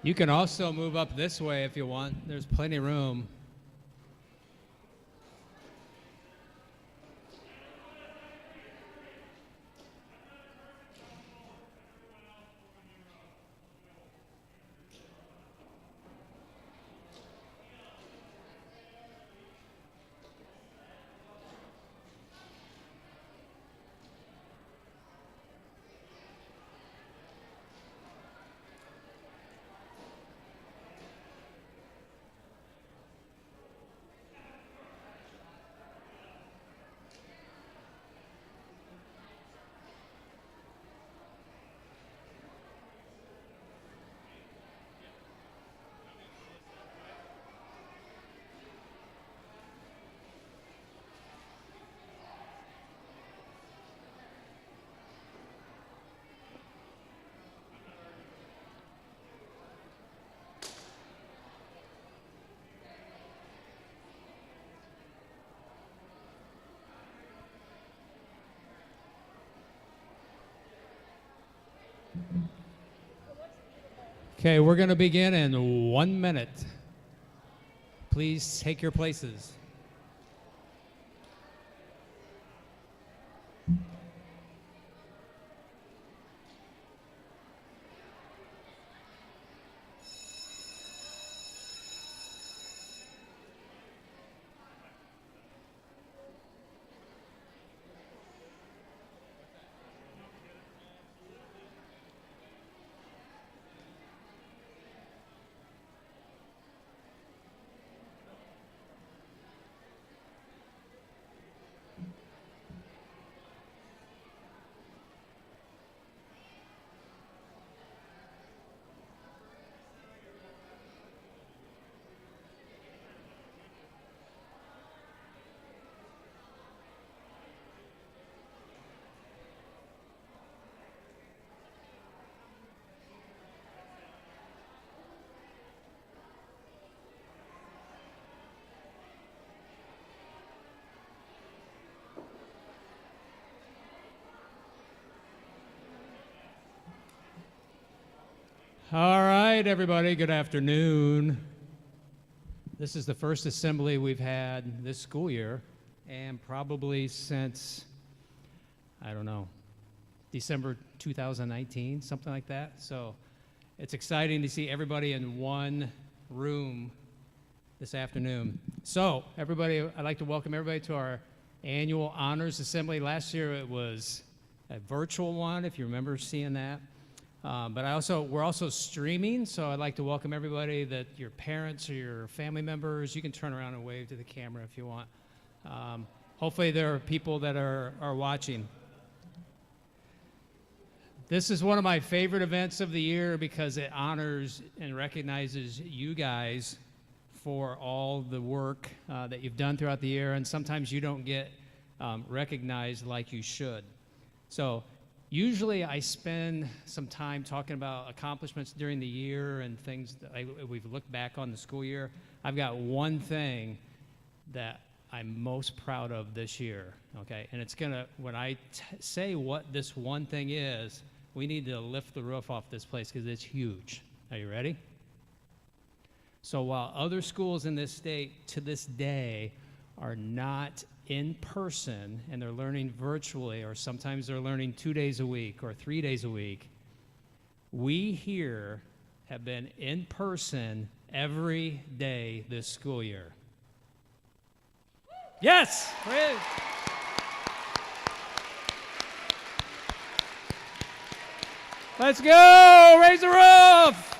You can also move up this way if you want. There's plenty of room. Okay, we're going to begin in 1 minute. Please take your places. All right, everybody, good afternoon. This is the first assembly we've had this school year, and probably since, I don't know, December 2019, something like that. So it's exciting to see everybody in one room this afternoon. So everybody, I'd like to welcome everybody to our annual honors assembly. Last year it was a virtual one, if you remember seeing that. But we're also streaming, so I'd like to welcome everybody, that your parents or your family members, you can turn around and wave to the camera if you want. Hopefully there are people that are watching. This is one of my favorite events of the year because it honors and recognizes you guys for all the work that you've done throughout the year, and sometimes you don't get recognized like you should. So usually I spend some time talking about accomplishments during the year and things that we've looked back on the school year. I've got one thing that I'm most proud of this year, okay? And it's when I say what this one thing is, we need to lift the roof off this place because it's huge. Are you ready? So while other schools in this state to this day are not in person and they're learning virtually, or sometimes they're learning 2 days a week or 3 days a week, we here have been in person every day this school year. Yes! Let's go! Raise the roof!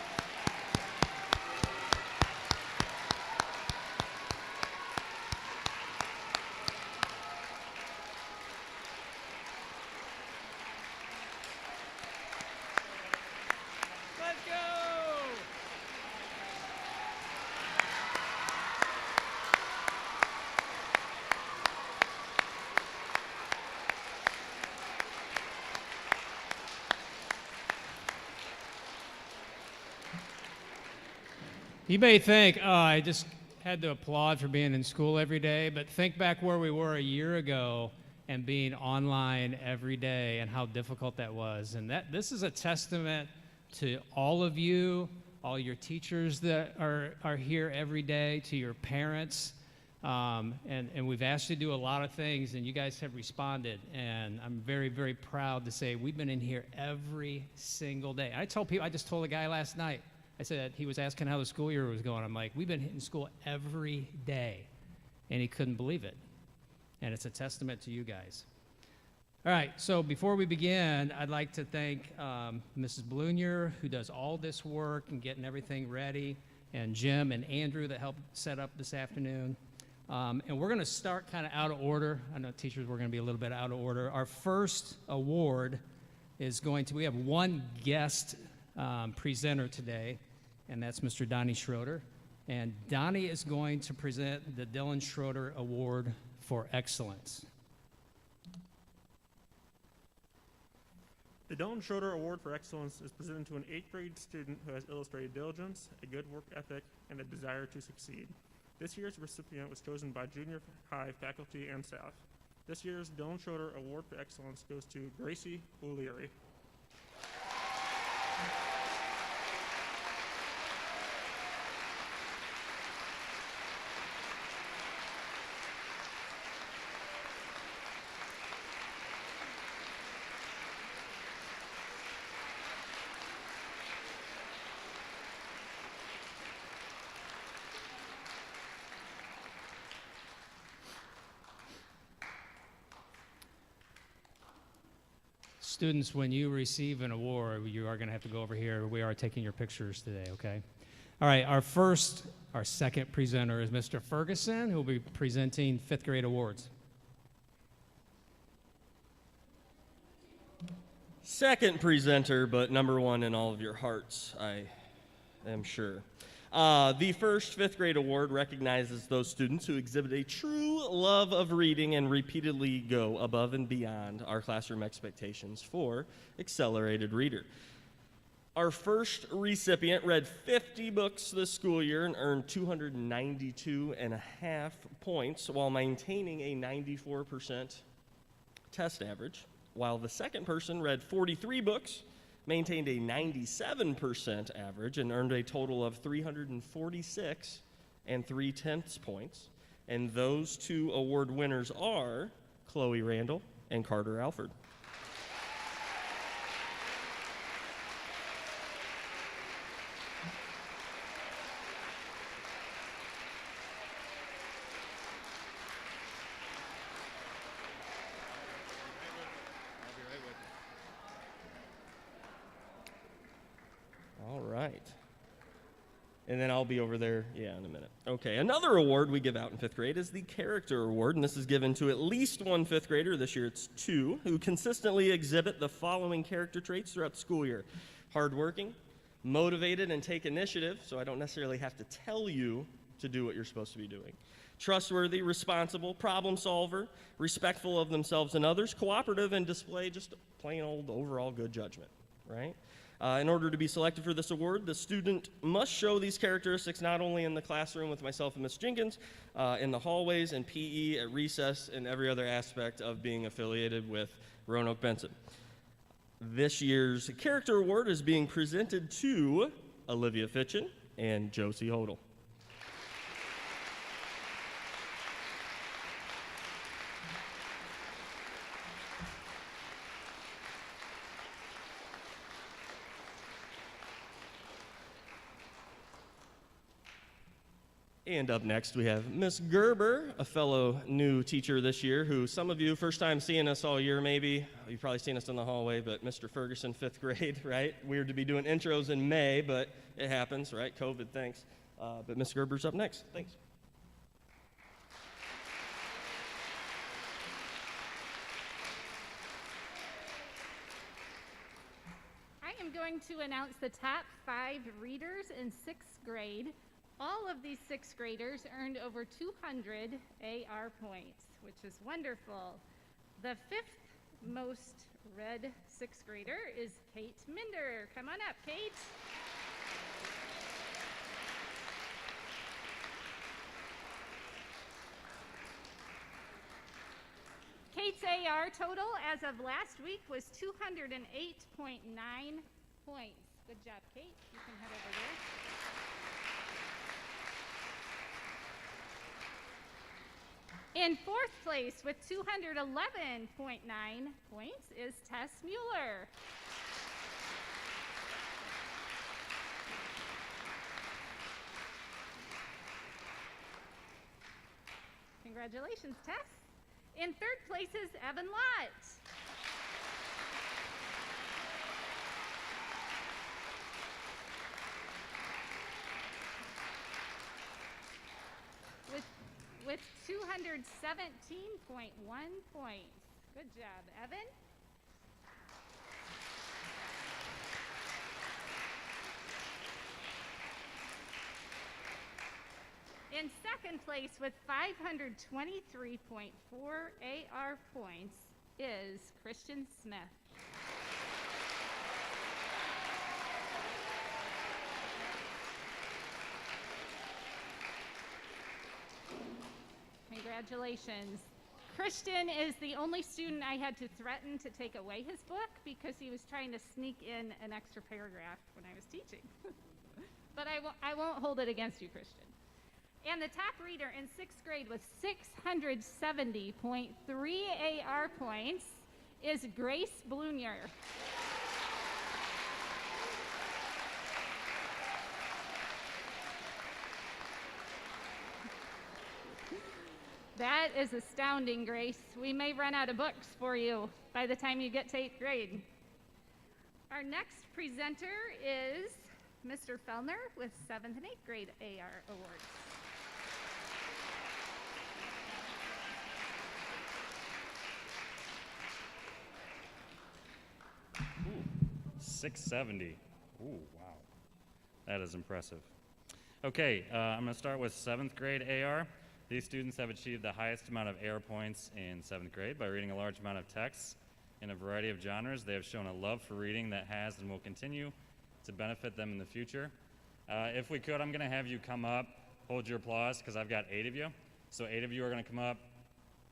You may think, oh, I just had to applaud for being in school every day, but think back where we were a year ago and being online every day and how difficult that was. And this is a testament to all of you all your teachers that are here every day, to your parents. And we've asked you to do a lot of things, and you guys have responded. And I'm very, very proud to say we've been in here every single day. I just told a guy last night, I said, he was asking how the school year was going. I'm like, we've been in school every day. And he couldn't believe it. And it's a testament to you guys. All right, so before we begin, I'd like to thank Mrs. Blunier, who does all this work and getting everything ready, and Jim and Andrew that helped set up this afternoon. And we're going to start kind of out of order. I know teachers, we're going to be a little bit out of order. Our first award is we have one guest presenter today, and that's Mr. Donnie Schroeder. And Donnie is going to present the Dylan Schroeder Award for Excellence. The Dylan Schroeder Award for Excellence is presented to an 8th grade student who has illustrated diligence, a good work ethic, and a desire to succeed. This year's recipient was chosen by junior high faculty and staff. This year's Dylan Schroeder Award for Excellence goes to Gracie O'Leary. Students, when you receive an award, you are going to have to go over here. We are taking your pictures today, okay? All right, our second presenter is Mr. Ferguson, who will be presenting 5th grade awards. Second presenter, but number one in all of your hearts, I am sure. The first 5th grade award recognizes those students who exhibit a true love of reading and repeatedly go above and beyond our classroom expectations for accelerated reader. Our first recipient read 50 books this school year and earned 292.5 points while maintaining a 94% test average, while the second person read 43 books, maintained a 97% average, and earned a total of 346 3/10 points. And those two award winners are Chloe Randall and Carter Alford. All right. And then I'll be over there, in a minute. Okay, another award we give out in 5th grade is the Character Award, and this is given to at least one 5th grader, this year it's 2, who consistently exhibit the following character traits throughout the school year: hardworking, motivated, and take initiative, so I don't necessarily have to tell you to do what you're supposed to be doing. Trustworthy, responsible, problem solver, respectful of themselves and others, cooperative, and display just plain old overall good judgment, right? In order to be selected for this award, the student must show these characteristics not only in the classroom with myself and Ms. Jenkins, in the hallways and PE, at recess, and every other aspect of being affiliated with Roanoke Benson. This year's Character Award is being presented to Olivia Fitchin and Josie Hodel. And up next, we have Miss Gerber, a fellow new teacher this year, who some of you, first time seeing us all year maybe. You've probably seen us in the hallway, but Mr. Ferguson, 5th grade, right? Weird to be doing intros in May, but it happens, right? COVID, thanks. But Miss Gerber's up next. Thanks. I am going to announce the top 5 readers in 6th grade. All of these 6th graders earned over 200 AR points, which is wonderful. The 5th most read 6th grader is Kate Minder. Come on up, Kate. Kate's AR total as of last week was 208.9 points. Good job, Kate. You can head over there. In fourth place with 211.9 points is Tess Mueller. Congratulations, Tess. In third place is Evan Lott. With 217.1 points. Good job, Evan. In second place with 523.4 AR points is Christian Smith. Congratulations. Christian is the only student I had to threaten to take away his book because he was trying to sneak in an extra paragraph when I was teaching. But I won't hold it against you, Christian. And the top reader in sixth grade with 670.3 AR points is Grace Blunier. That is astounding, Grace. We may run out of books for you by the time you get to 8th grade. Our next presenter is Mr. Fellner with 7th and 8th grade AR awards. Ooh, 670. Ooh, wow. That is impressive. Okay, I'm going to start with 7th grade AR. These students have achieved the highest amount of AR points in 7th grade by reading a large amount of texts in a variety of genres. They have shown a love for reading that has and will continue to benefit them in the future. If we could, I'm going to have you come up, hold your applause, because I've got 8 of you. So 8 of you are going to come up.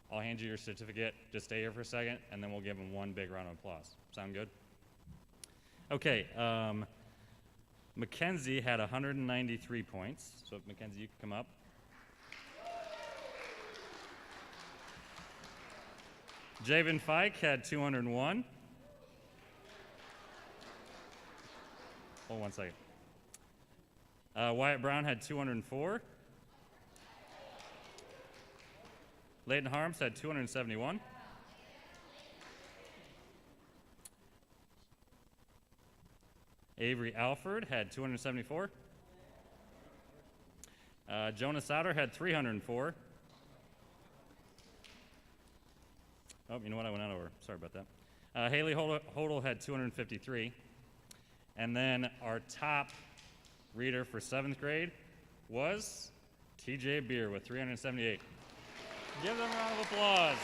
I'll hand you your certificate. Just stay here for a second, and then we'll give them one big round of applause. Sound good? Okay. Mackenzie had 193 points. So Mackenzie, you can come up. Javen Fike had 201. Hold 1 second. Wyatt Brown had 204. Leighton Harms had 271. Avery Alford had 274. Jonah Souter had 304. Oh, you know what? I went out over. Sorry about that. Haley Hodel had 253. And then our top reader for 7th grade was TJ Beer with 378. Give them a round of applause.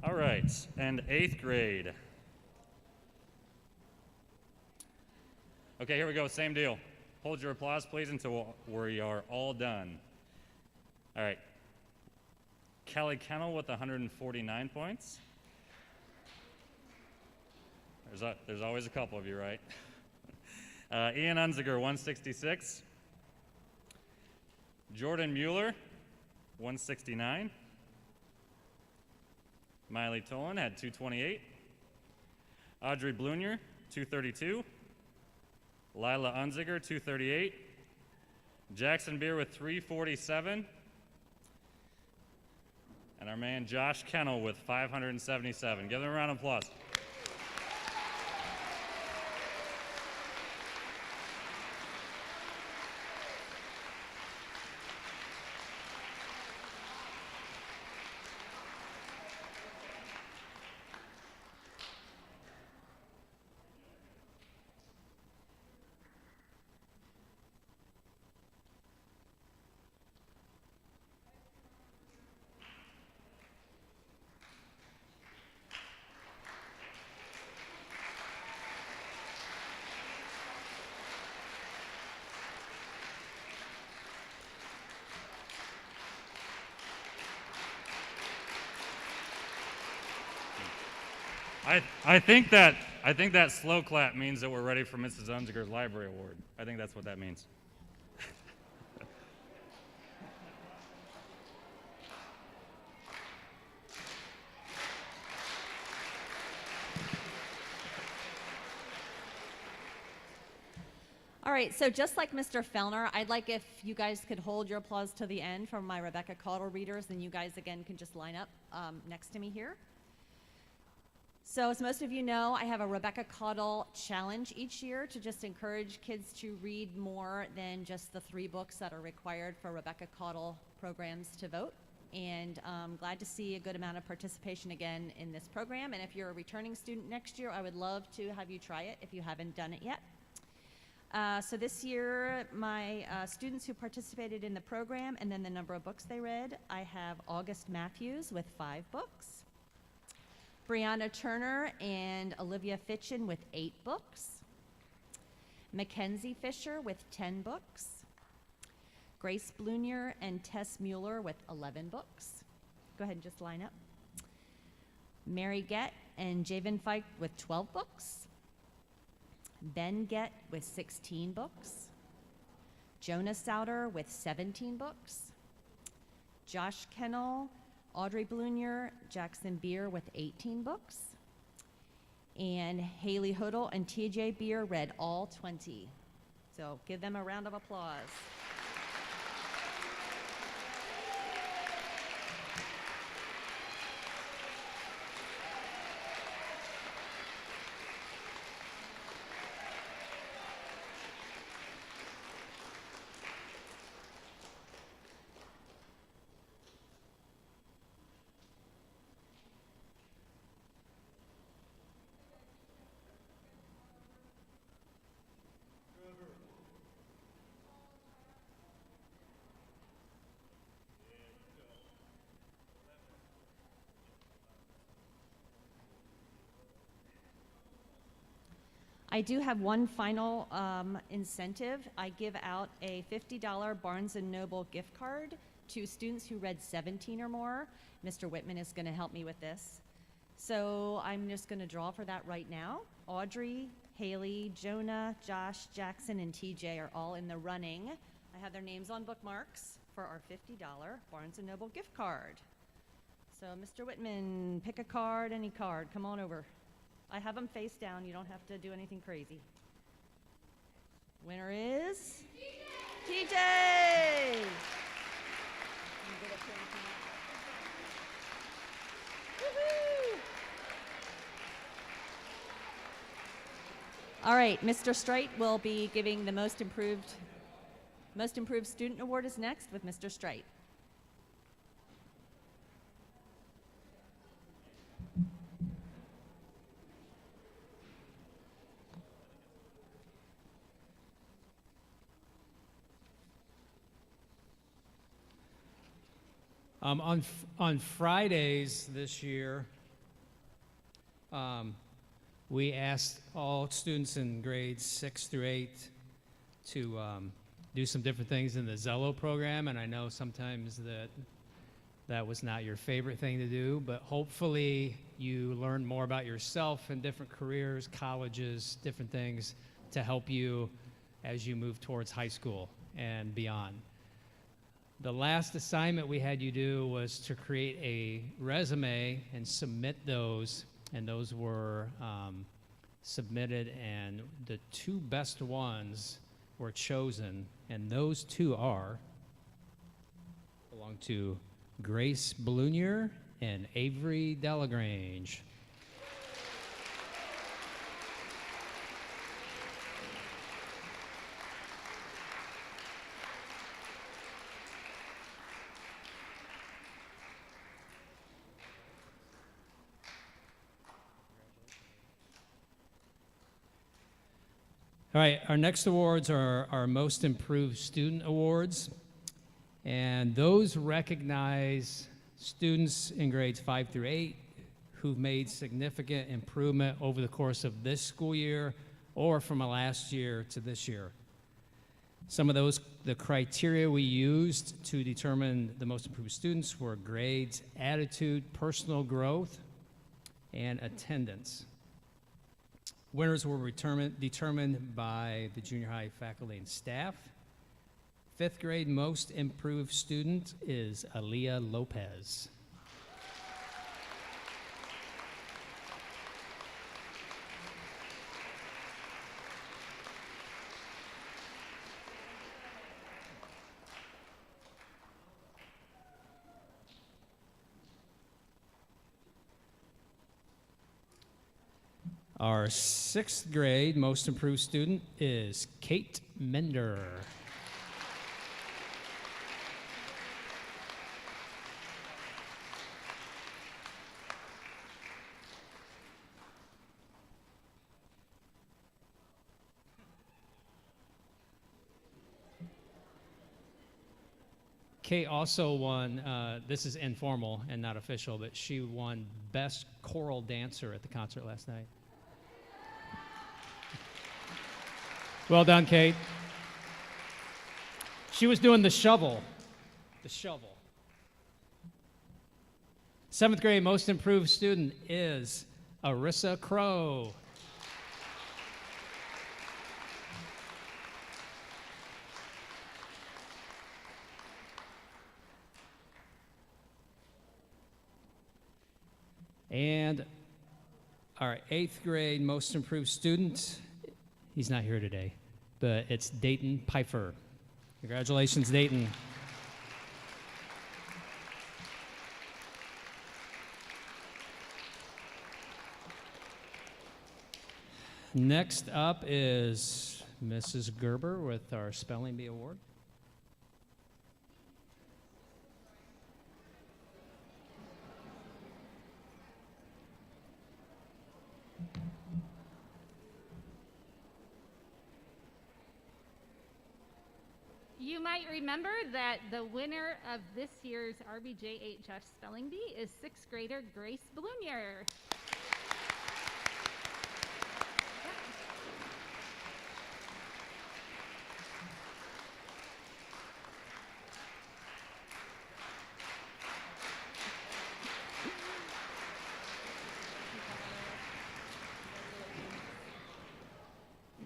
All right, and 8th grade. Okay, here we go, same deal. Hold your applause, please, until we are all done. All right. Kelly Kennel with 149 points. There's always a couple of you, right? Ian Unziger, 166. Jordan Mueller, 169. Miley Tolan had 228. Audrey Blunier, 232. Lila Unziger, 238. Jackson Beer with 347. And our man Josh Kennel with 577. Give them a round of applause. I think that slow clap means that we're ready for Mrs. Unziger's Library Award. I think that's what that means. All right, so just like Mr. Fellner, I'd like if you guys could hold your applause to the end for my Rebecca Caudle readers, and you guys again can just line up next to me here. So as most of you know, I have a Rebecca Caudle challenge each year to just encourage kids to read more than just the 3 books that are required for Rebecca Caudle programs to vote. And I'm glad to see a good amount of participation again in this program. And if you're a returning student next year, I would love to have you try it if you haven't done it yet. So this year, my students who participated in the program and then the number of books they read, I have August Matthews with 5 books, Brianna Turner and Olivia Fitchin with 8 books, Mackenzie Fisher with 10 books, Grace Blunier and Tess Mueller with 11 books. Go ahead and just line up. Mary Gett and Javen Fike with 12 books, Ben Gett with 16 books, Jonah Souter with 17 books, Josh Kennel, Audrey Blunier, Jackson Beer with 18 books, and Haley Hoodle and TJ Beer read all 20. So give them a round of applause. I do have one final incentive. I give out a $50 Barnes & Noble gift card to students who read 17 or more. Mr. Whitman is going to help me with this. So I'm just going to draw for that right now. Audrey, Haley, Jonah, Josh, Jackson, and TJ are all in the running. I have their names on bookmarks for our $50 Barnes & Noble gift card. So Mr. Whitman, pick a card, any card. Come on over. I have them face down. You don't have to do anything crazy. Winner is TJ. TJ! Woohoo! All right, Mr. Strite will be giving the Most Improved Student Award is next with Mr. Strite. On Fridays this year, we asked all students in grades 6 through 8 to do some different things in the Zello program, and I know sometimes that was not your favorite thing to do, but hopefully you learn more about yourself and different careers, colleges, different things to help you as you move towards high school and beyond. The last assignment we had you do was to create a resume and submit those, and those were submitted, and the 2 best ones were chosen, and those 2 belong to Grace Blunier and Avery Delagrange. All right, our next awards are our Most Improved Student Awards, and those recognize students in grades 5 through 8 who've made significant improvement over the course of this school year or from last year to this year. Some of those, the criteria we used to determine the most improved students were grades, attitude, personal growth, and attendance. Winners were determined by the junior high faculty and staff. 5th grade most improved student is Aaliyah Lopez. Our 6th grade most improved student is Kate Mender. Kate also won, this is informal and not official, but she won Best Choral Dancer at the concert last night. Well done, Kate. She was doing the shovel. The shovel. 7th grade most improved student is Arissa Crow. And our 8th grade most improved student, he's not here today, but it's Dayton Pfeiffer. Congratulations, Dayton. Next up is Mrs. Gerber with our Spelling Bee Award. You might remember that the winner of this year's RBJHS Spelling Bee is 6th grader Grace Bloomier.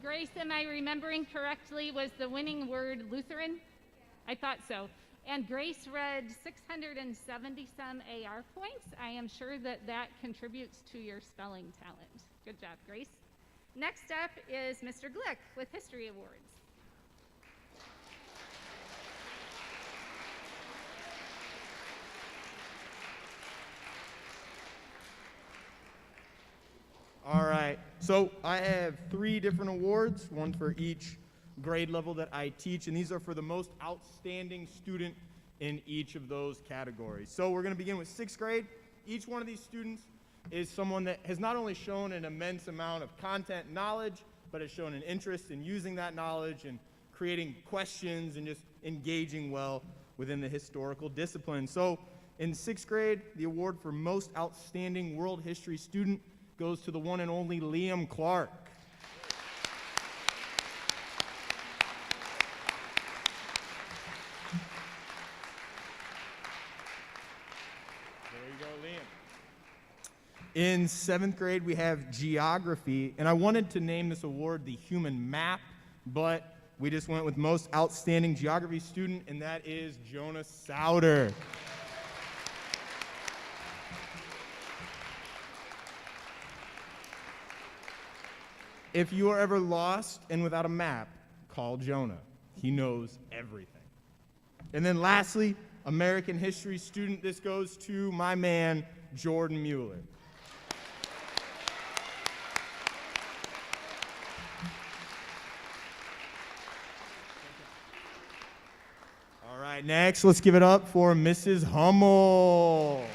Grace, am I remembering correctly, was the winning word Lutheran? I thought so. And Grace read 670 some AR points. I am sure that that contributes to your spelling talent. Good job, Grace. Next up is Mr. Glick with History Awards. All right, so I have 3 different awards, one for each grade level that I teach, and these are for the most outstanding student in each of those categories. So we're going to begin with 6th grade. Each one of these students is someone that has not only shown an immense amount of content knowledge, but has shown an interest in using that knowledge and creating questions and just engaging well within the historical discipline. So in 6th grade, the award for most outstanding world history student goes to the one and only Liam Clark. There you go, Liam. In 7th grade, we have geography, and I wanted to name this award the Human Map, but we just went with most outstanding geography student, and that is Jonah Souter. If you are ever lost and without a map, call Jonah. He knows everything. And then lastly, American history student, this goes to my man, Jordan Mueller. All right, next, let's give it up for Mrs. Hummel.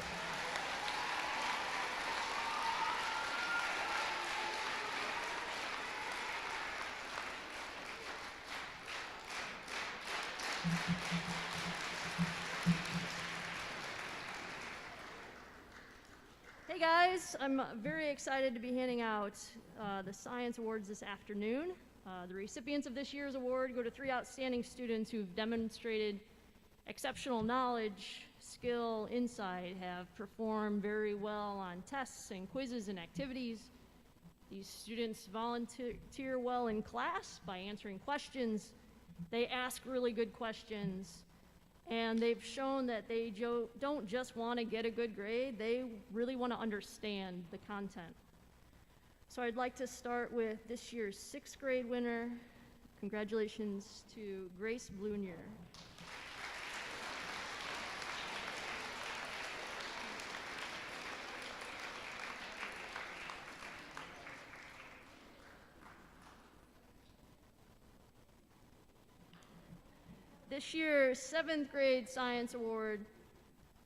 Hey guys, I'm very excited to be handing out the Science Awards this afternoon. The recipients of this year's award go to 3 outstanding students who've demonstrated exceptional knowledge, skill, insight have performed very well on tests and quizzes and activities. These students volunteer well in class by answering questions. They ask really good questions, and they've shown that they don't just want to get a good grade, they really want to understand the content. So I'd like to start with this year's 6th grade winner. Congratulations to Grace Blunier. This year's 7th grade science award,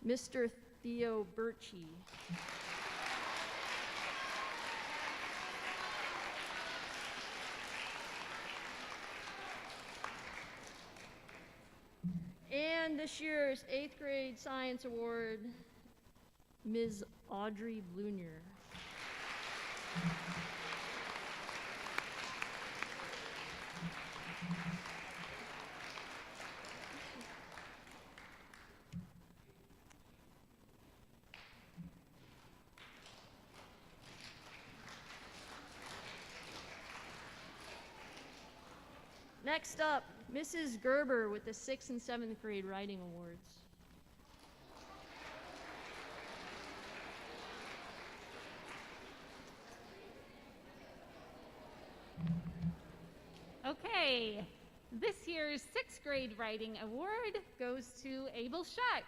Mr. Theo Birchie. And this year's 8th grade science award, Ms. Audrey Blunier. Next up, Mrs. Gerber with the 6th and 7th grade writing awards. Okay, this year's 6th grade writing award goes to Abel Shuck.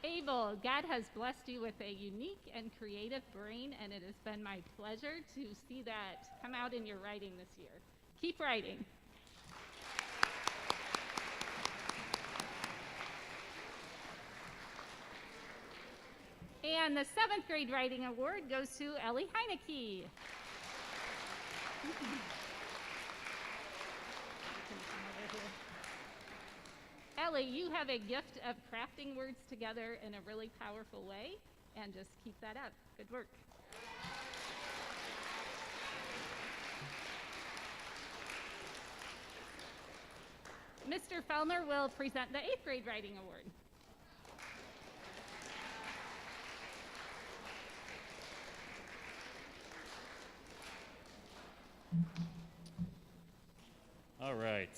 Abel, God has blessed you with a unique and creative brain, and it has been my pleasure to see that come out in your writing this year. Keep writing. And the 7th grade writing award goes to Ellie Heineke. Ellie, you have a gift of crafting words together in a really powerful way, and just keep that up. Good work. Mr. Fellner will present the 8th grade writing award. All right.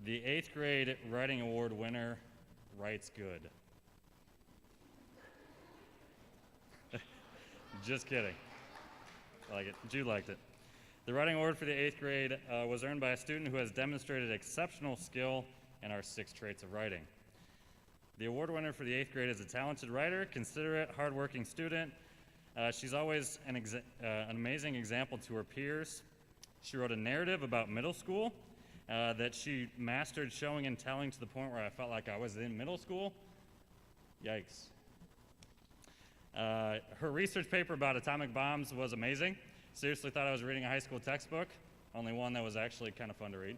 The 8th grade writing award winner writes good. Just kidding. I like it. Jude liked it. The writing award for the 8th grade was earned by a student who has demonstrated exceptional skill in our 6 traits of writing. The award winner for the 8th grade is a talented writer, considerate, hardworking student. She's always an amazing example to her peers. She wrote a narrative about middle school that she mastered showing and telling to the point where I felt like I was in middle school. Yikes. Her research paper about atomic bombs was amazing. Seriously thought I was reading a high school textbook, only one that was actually kind of fun to read.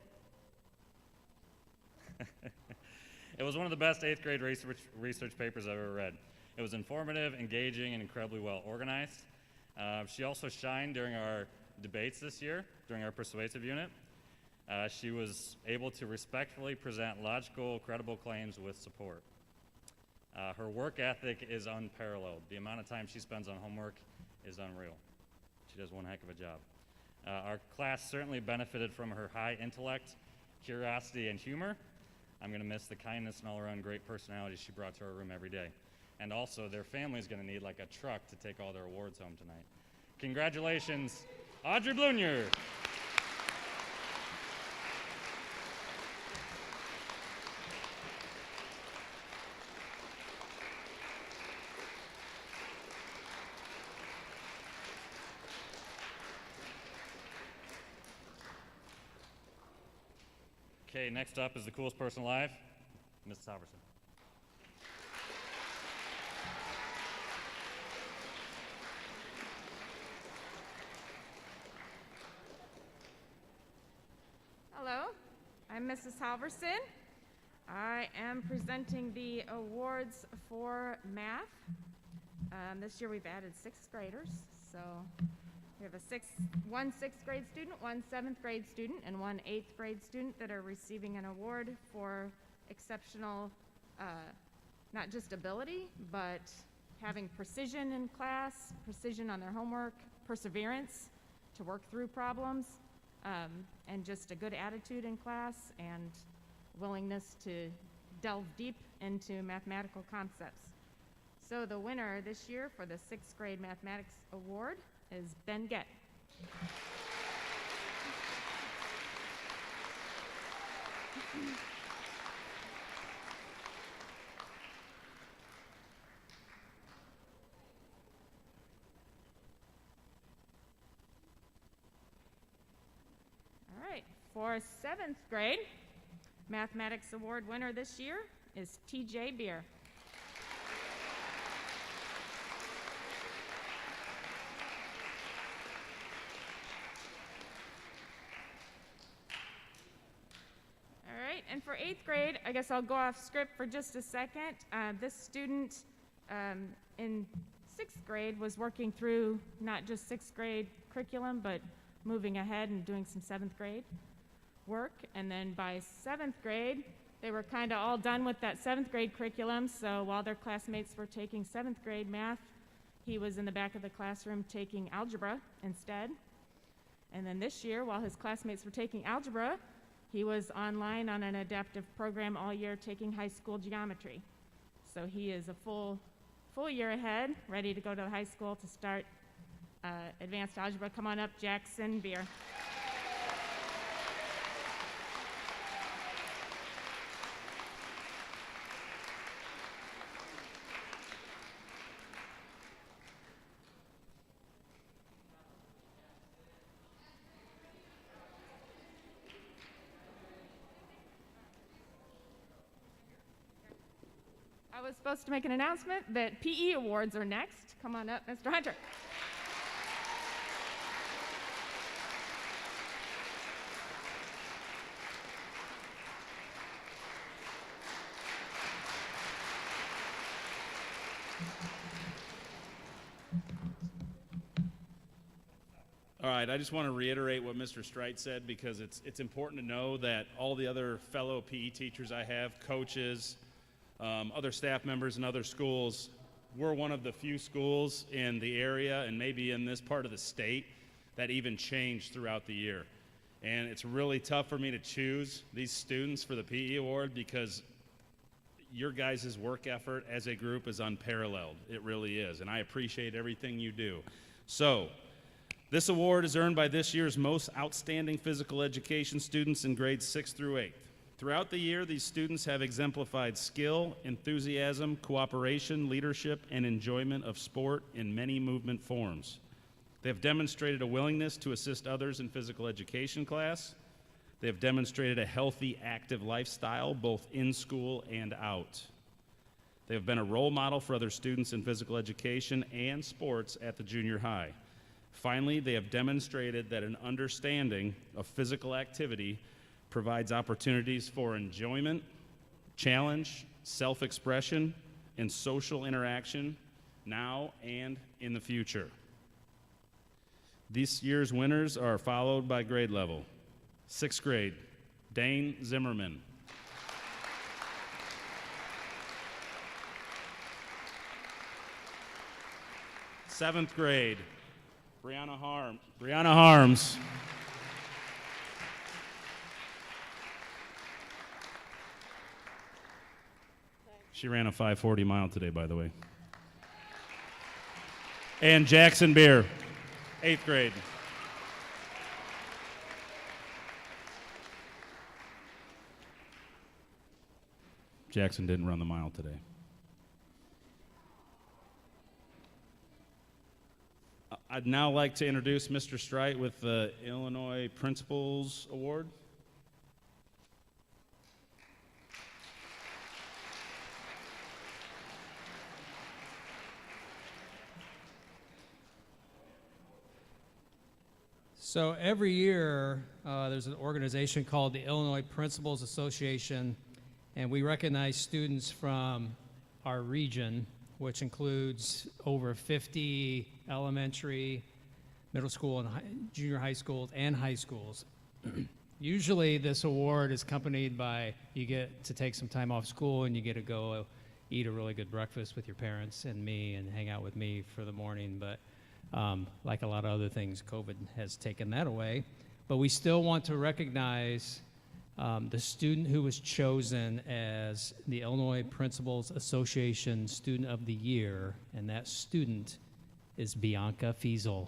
It was one of the best 8th grade research papers I've ever read. It was informative, engaging, and incredibly well organized. She also shined during our debates this year, during our persuasive unit. She was able to respectfully present logical, credible claims with support. Her work ethic is unparalleled. The amount of time she spends on homework is unreal. She does one heck of a job. Our class certainly benefited from her high intellect, curiosity, and humor. I'm going to miss the kindness and all-around great personality she brought to our room every day. And also, their family's going to need like a truck to take all their awards home tonight. Congratulations, Audrey Blunier. Okay, next up is the coolest person alive, Mrs. Halverson. Hello, I'm Mrs. Halverson. I am presenting the awards for math. This year we've added 6th graders, So we have one sixth grade student, one seventh grade student, and one eighth grade student that are receiving an award for exceptional, not just ability, but having precision in class, precision on their homework, perseverance to work through problems, and just a good attitude in class and willingness to delve deep into mathematical concepts. So the winner this year for the sixth grade mathematics award is Ben Gett. All right, for seventh grade, mathematics award winner this year is TJ Beer. And for eighth grade, I guess I'll go off script for just a second. This student in sixth grade was working through not just sixth grade curriculum, but moving ahead and doing some seventh grade work. And then by seventh grade, they were kind of all done with that seventh grade curriculum. So while their classmates were taking seventh grade math, he was in the back of the classroom taking algebra instead. And then this year, while his classmates were taking algebra, he was online on an adaptive program all year taking high school geometry. So he is a full year ahead, ready to go to high school to start advanced algebra. Come on up, Jackson Beer. I was supposed to make an announcement that PE awards are next. Come on up, Mr. Hunter. All right, I just want to reiterate what Mr. Streit said because it's important to know that all the other fellow PE teachers I have, coaches, other staff members in other schools, we're one of the few schools in the area and maybe in this part of the state that even changed throughout the year. And it's really tough for me to choose these students for the PE award because your guys' work effort as a group is unparalleled. It really is, and I appreciate everything you do. So, this award is earned by this year's most outstanding physical education students in grades 6 through 8. Throughout the year, these students have exemplified skill, enthusiasm, cooperation, leadership, and enjoyment of sport in many movement forms. They have demonstrated a willingness to assist others in physical education class. They have demonstrated a healthy, active lifestyle, both in school and out. They have been a role model for other students in physical education and sports at the junior high. Finally, they have demonstrated that an understanding of physical activity provides opportunities for enjoyment, challenge, self-expression, and social interaction now and in the future. This year's winners are followed by grade level. 6th grade, Dane Zimmerman. 7th grade, Brianna Harms. She ran a 5:40 mile today, by the way. And Jackson Beer, 8th grade. Jackson didn't run the mile today. I'd now like to introduce Mr. Streit with the Illinois Principals Award. So every year, there's an organization called the Illinois Principals Association, and we recognize students from our region which includes over 50 elementary, middle school, and junior high schools, and high schools. Usually this award is accompanied by you get to take some time off school and you get to go eat a really good breakfast with your parents and me and hang out with me for the morning. But like a lot of other things, COVID has taken that away. But we still want to recognize the student who was chosen as the Illinois Principals Association Student of the Year, and that student is Bianca Fiesel.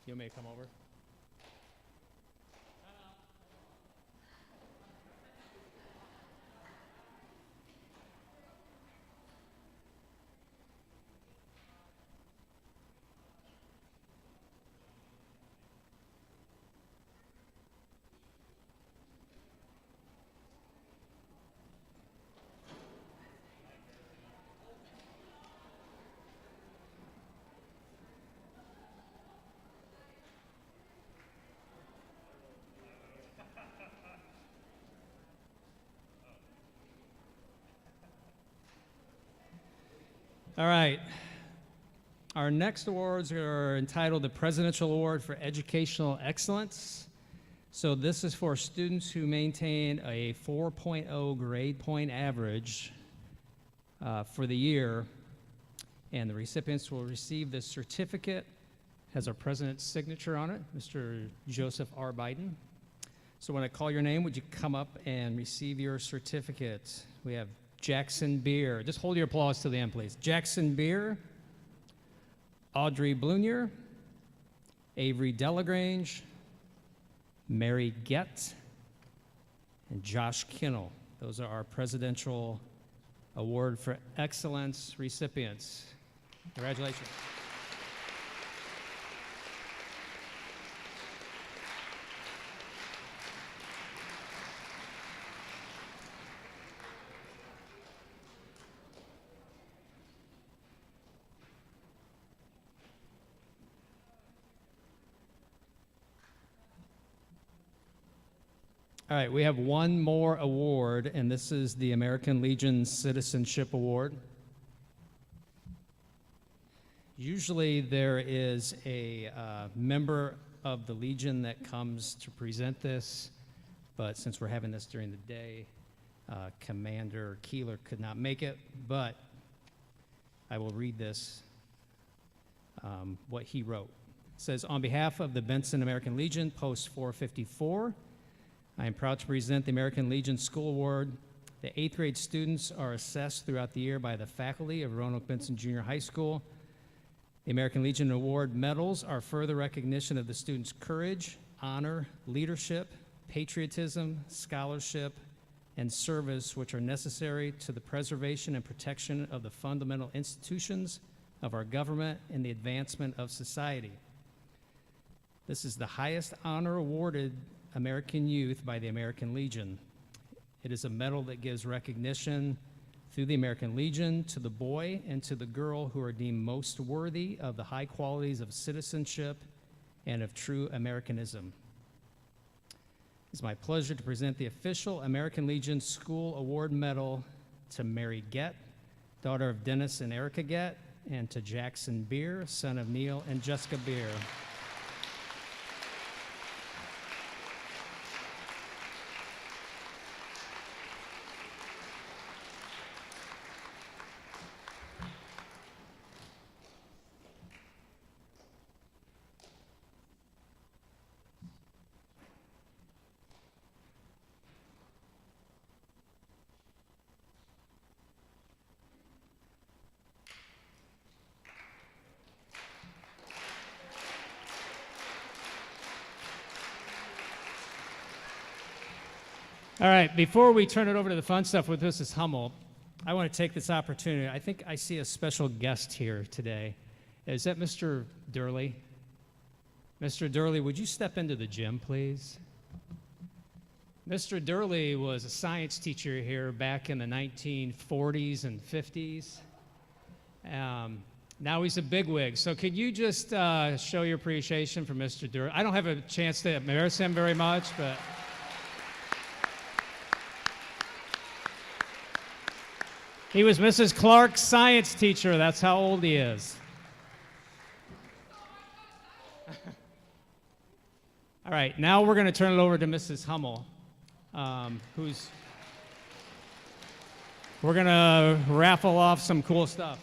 You may come over. All right. Our next awards are entitled the Presidential Award for Educational Excellence. So this is for students who maintain a 4.0 grade point average for the year, and the recipients will receive this certificate. Has our president's signature on it, Mr. Joseph R. Biden. So when I call your name, would you come up and receive your certificate? We have Jackson Beer. Just hold your applause to the end, please. Jackson Beer, Audrey Blunier, Avery Delagrange, Mary Gett, and Josh Kinnell. Those are our Presidential Award for Excellence recipients. Congratulations. All right, we have one more award, and this is the American Legion Citizenship Award. Usually there is a member of the Legion that comes to present this, but since we're having this during the day, Commander Keeler could not make it, but I will read this, what he wrote. It says, on behalf of the Benson American Legion, Post 454, I am proud to present the American Legion School Award. The 8th grade students are assessed throughout the year by the faculty of Roanoke Benson Junior High School. The American Legion Award medals are further recognition of the students' courage, honor, leadership, patriotism, scholarship, and service, which are necessary to the preservation and protection of the fundamental institutions of our government and the advancement of society. This is the highest honor awarded American youth by the American Legion. It is a medal that gives recognition through the American Legion to the boy and to the girl who are deemed most worthy of the high qualities of citizenship and of true Americanism. It's my pleasure to present the official American Legion School Award Medal to Mary Gett, daughter of Dennis and Erica Gett, and to Jackson Beer, son of Neil and Jessica Beer. All right, before we turn it over to the fun stuff with Mrs. Hummel, I want to take this opportunity. I think I see a special guest here today. Is that Mr. Durley? Mr. Durley, would you step into the gym, please? Mr. Durley was a science teacher here back in the 1940s and 50s. Now he's a bigwig. So could you just show your appreciation for Mr. Durley? I don't have a chance to embarrass him very much, but... He was Mrs. Clark's science teacher. That's how old he is. All right, now we're going to turn it over to Mrs. Hummel, we're going to raffle off some cool stuff.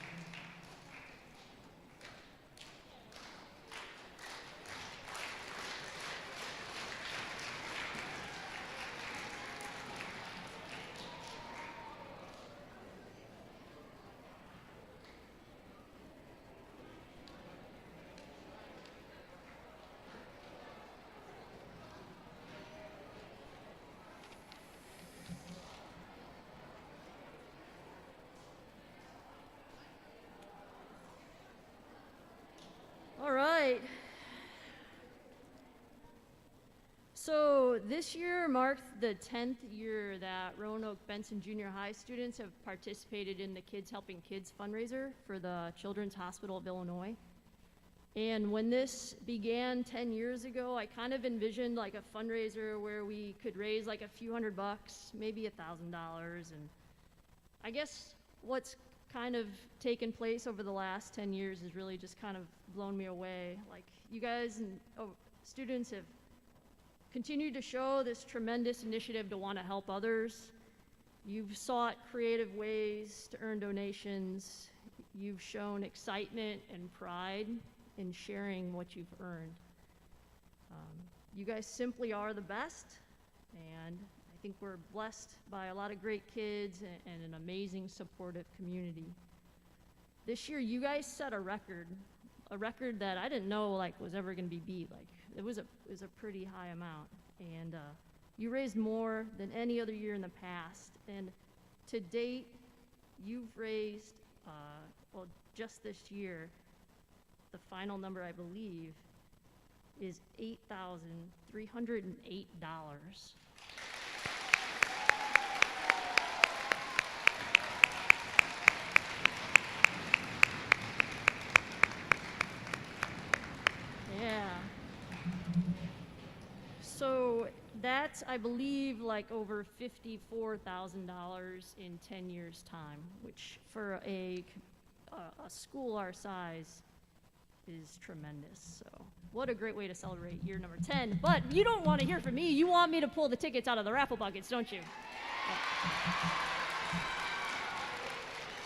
All right. So this year marked the 10th year that Roanoke Benson Junior High students have participated in the Kids Helping Kids fundraiser for the Children's Hospital of Illinois. And when this began 10 years ago, I kind of envisioned like a fundraiser where we could raise like a few $100, maybe $1,000. And I guess what's kind of taken place over the last 10 years has really just kind of blown me away. Like, you guys and students have continued to show this tremendous initiative to want to help others. You've sought creative ways to earn donations. You've shown excitement and pride in sharing what you've earned. You guys simply are the best, and I think we're blessed by a lot of great kids and an amazing supportive community. This year, you guys set a record that I didn't know was ever going to be beat. It was a pretty high amount, and you raised more than any other year in the past. And to date, you've raised, well, just this year, the final number I believe is $8,308. Yeah. So that's, I believe, like over $54,000 in 10 years' time, which for a school our size is tremendous. So what a great way to celebrate year number 10. But you don't want to hear from me. You want me to pull the tickets out of the raffle buckets, don't you?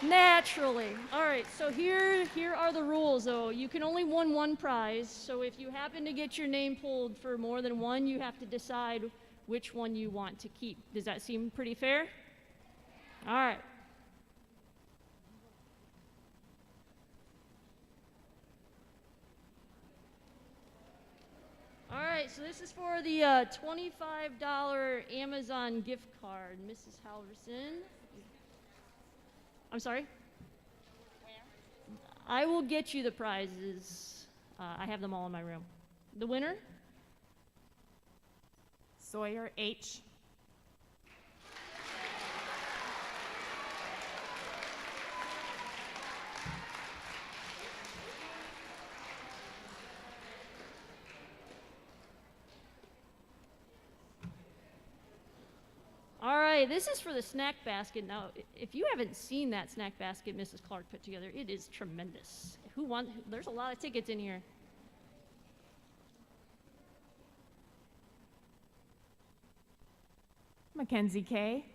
Naturally. All right, so here are the rules, though. You can only win one prize, so if you happen to get your name pulled for more than one, you have to decide which one you want to keep. Does that seem pretty fair? All right. All right, so this is for the $25 Amazon gift card. Mrs. Halverson. I'm sorry? Where? I will get you the prizes. I have them all in my room. The winner? Sawyer H. All right, this is for the snack basket. Now, if you haven't seen that snack basket Mrs. Clark put together, it is tremendous. There's a lot of tickets in here. Mackenzie K.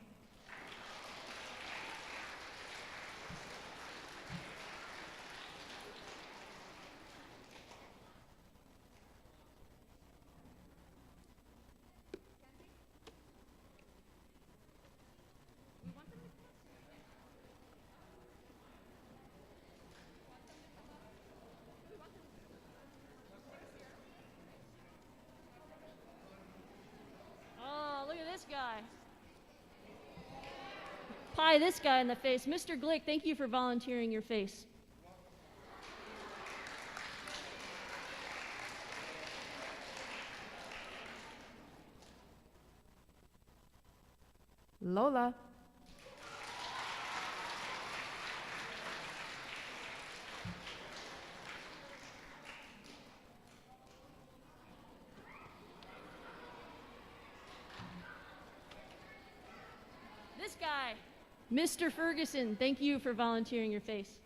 Oh, look at this guy. pie this guy in the face. Mr. Glick, thank you for volunteering your face. Lola. This guy, Mr. Ferguson, thank you for volunteering your face.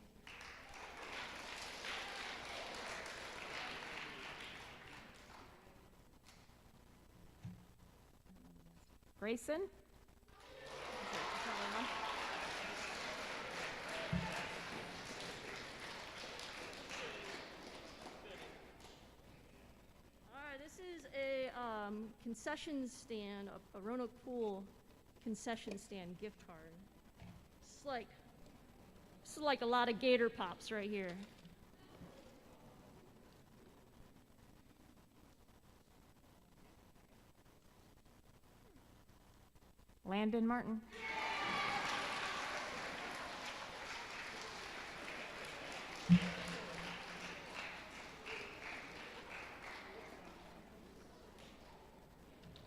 Grayson. All right, this is a concession stand, a Roanoke Pool concession stand gift card. This is like a lot of Gator Pops right here. Landon Martin.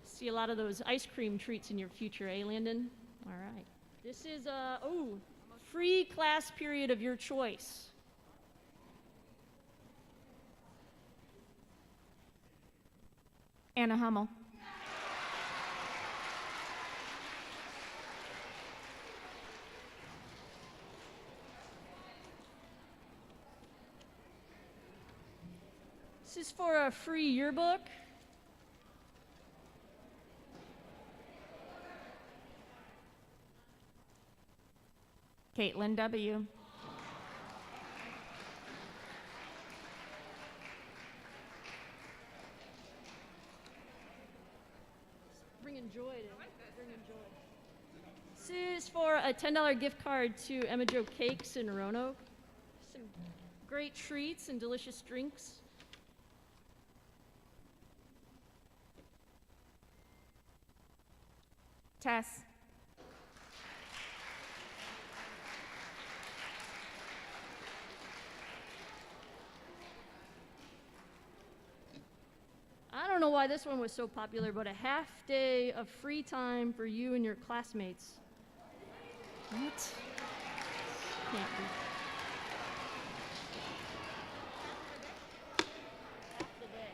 See a lot of those ice cream treats in your future, eh, Landon? All right. This is a free class period of your choice. Anna Hummel. This is for a free yearbook. Caitlin W. Bringing joy to bringing joy. This is for a $10 gift card to Emma Jo Cakes in Roanoke. Some great treats and delicious drinks. Tess. I don't know why this one was so popular, but a half day of free time for you and your classmates. What? Can't be. Half the day.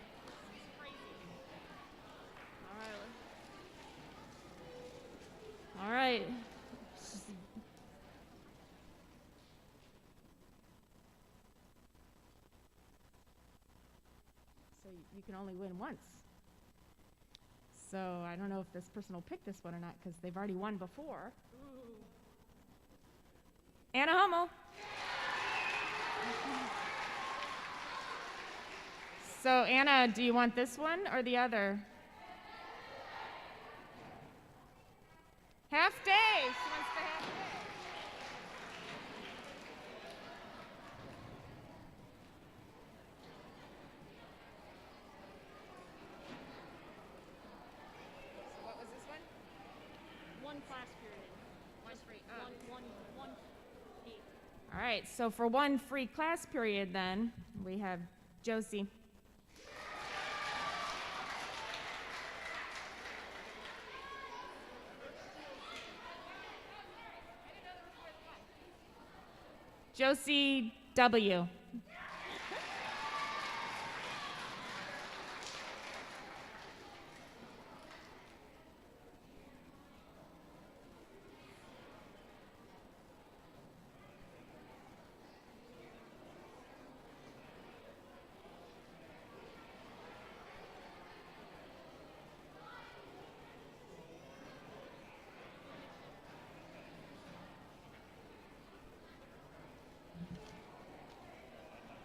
All right. So you can only win once. So I don't know if this person will pick this one or not because they've already won before. Anna Hummel. So Anna, do you want this one or the other? Half day. She wants the half day. So what was this one? One class period. One free. One. All right, so for one free class period then, we have Josie. Josie W.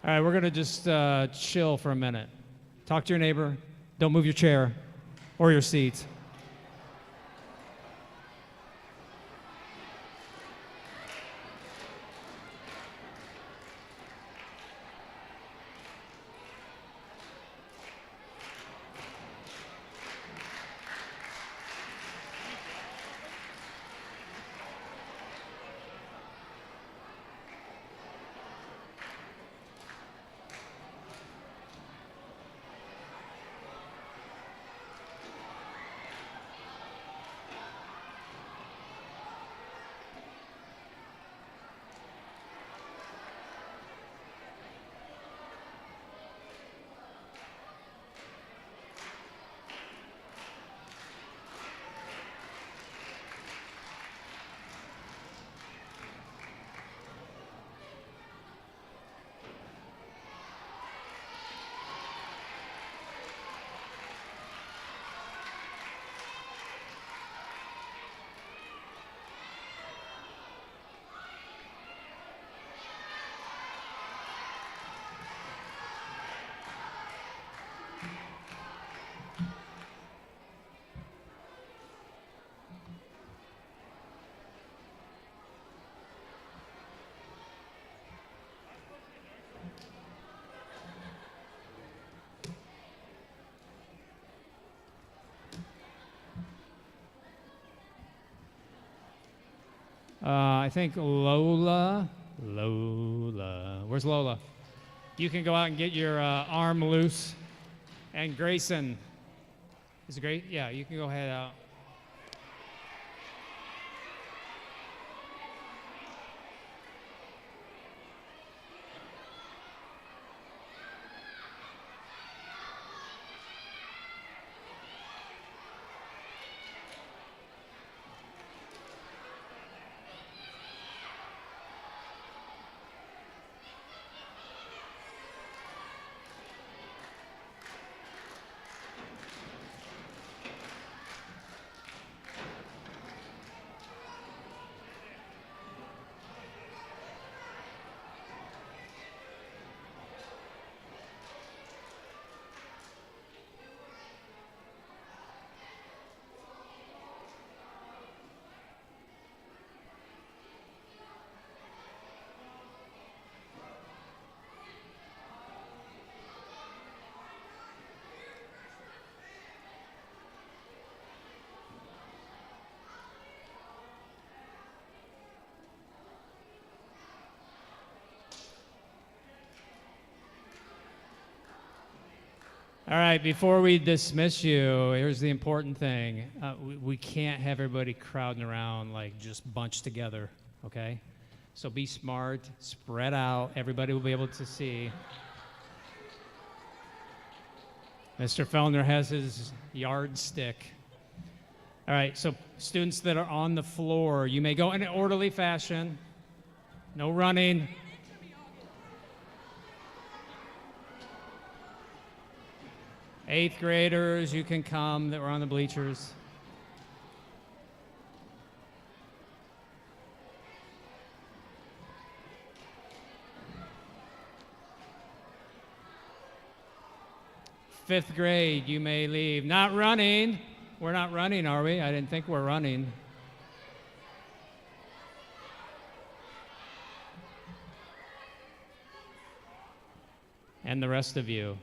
All right, we're going to just chill for a minute. Talk to your neighbor. Don't move your chair or your seat. I think Lola. Where's Lola? You can go out and get your arm loose. And Grayson. Is it great? Yeah, you can go head out. All right, before we dismiss you, here's the important thing. We can't have everybody crowding around like just bunched together, okay? So be smart, spread out, everybody will be able to see. Mr. Fellner has his yardstick. All right, so students that are on the floor, you may go in an orderly fashion. No running. Eighth graders, you can come that were on the bleachers. Fifth grade, you may leave. Not running. We're not running, are we? I didn't think we're running. And the rest of you.